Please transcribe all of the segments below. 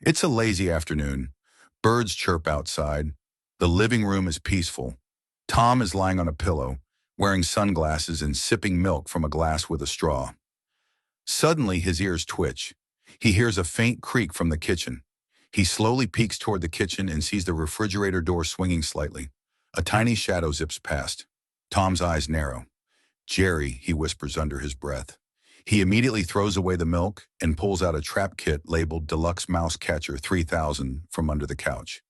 It's a lazy afternoon. Birds chirp outside. The living room is peaceful. Tom is lying on a pillow, wearing sunglasses and sipping milk from a glass with a straw. Suddenly, his ears twitch. He hears a faint creak from the kitchen. He slowly peeks toward the kitchen and sees the refrigerator door swinging slightly. A tiny shadow zips past. Tom's eyes narrow. "Jerry," he whispers under his breath. He immediately throws away the milk and pulls out a trap kit labeled Deluxe Mouse Catcher 3000 from under the couch.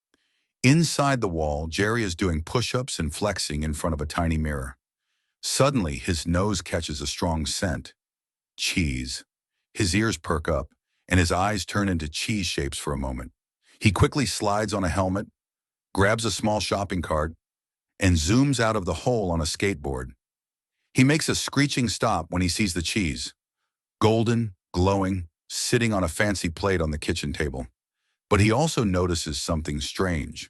Inside the wall, Jerry is doing push-ups and flexing in front of a tiny mirror. Suddenly, his nose catches a strong scent. Cheese. His ears perk up, and his eyes turn into cheese shapes for a moment. He quickly slides on a helmet, grabs a small shopping cart, and zooms out of the hole on a skateboard. He makes a screeching stop when he sees the cheese. Golden, glowing, sitting on a fancy plate on the kitchen table. But he also notices something strange.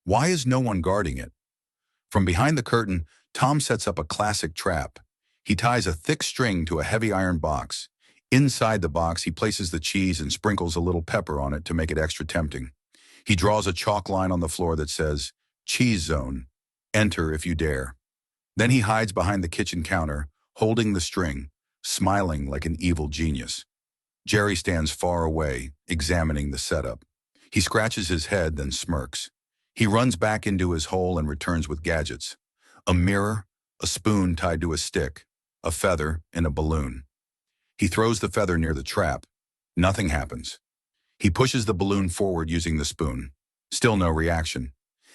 Why is no one guarding it? From behind the curtain, Tom sets up a classic trap. He ties a thick string to a heavy iron box. Inside the box, he places the cheese and sprinkles a little pepper on it to make it extra tempting. He draws a chalk line on the floor that says, "Cheese Zone. Enter if you dare." Then he hides behind the kitchen counter, holding the string, smiling like an evil genius. Jerry stands far away, examining the setup. He scratches his head, then smirks. He runs back into his hole and returns with gadgets. A mirror, a spoon tied to a stick, a feather, and a balloon. He throws the feather near the trap. Nothing happens. He pushes the balloon forward using the spoon. Still no reaction.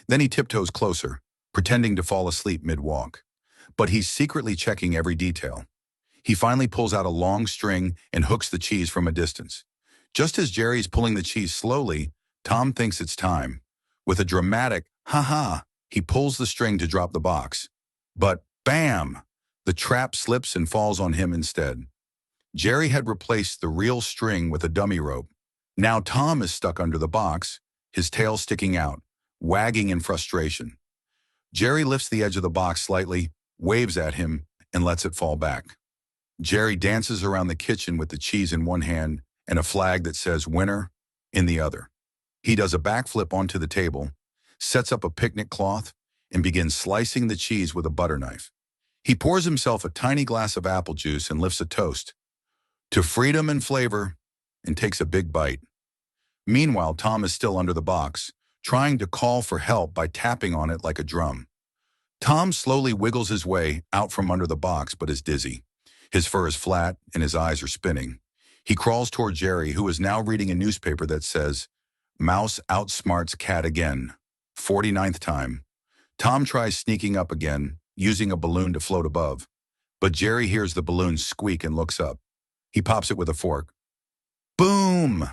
Then he tiptoes closer, pretending to fall asleep mid-walk. But he's secretly checking every detail. He finally pulls out a long string and hooks the cheese from a distance. Just as Jerry's pulling the cheese slowly, Tom thinks it's time. With a dramatic "ha-ha," he pulls the string to drop the box. But bam! The trap slips and falls on him instead. Jerry had replaced the real string with a dummy rope. Now Tom is stuck under the box, his tail sticking out, wagging in frustration. Jerry lifts the edge of the box slightly, waves at him, and lets it fall back. Jerry dances around the kitchen with the cheese in one hand and a flag that says "Winner" in the other. He does a backflip onto the table, sets up a picnic cloth, and begins slicing the cheese with a butter knife. He pours himself a tiny glass of apple juice and lifts a toast to freedom and flavor, and takes a big bite. Meanwhile, Tom is still under the box, trying to call for help by tapping on it like a drum. Tom slowly wiggles his way out from under the box but is dizzy. His fur is flat and his eyes are spinning. He crawls toward Jerry, who is now reading a newspaper that says, "Mouse outsmarts cat again. 49th time." Tom tries sneaking up again, using a balloon to float above. But Jerry hears the balloon squeak and looks up. He pops it with a fork. Boom!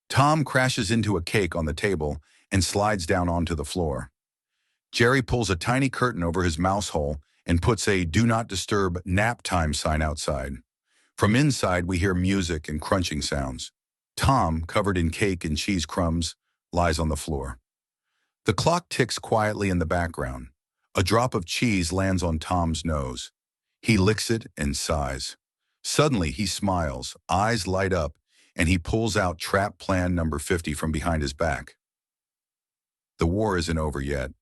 Tom crashes into a cake on the table and slides down onto the floor. Jerry pulls a tiny curtain over his mouse hole and puts a "Do Not Disturb Nap Time" sign outside. From inside, we hear music and crunching sounds. Tom, covered in cake and cheese crumbs, lies on the floor. The clock ticks quietly in the background. A drop of cheese lands on Tom's nose. He licks it and sighs. Suddenly, he smiles, eyes light up, and he pulls out trap plan number 50 from behind his back. The war isn't over yet.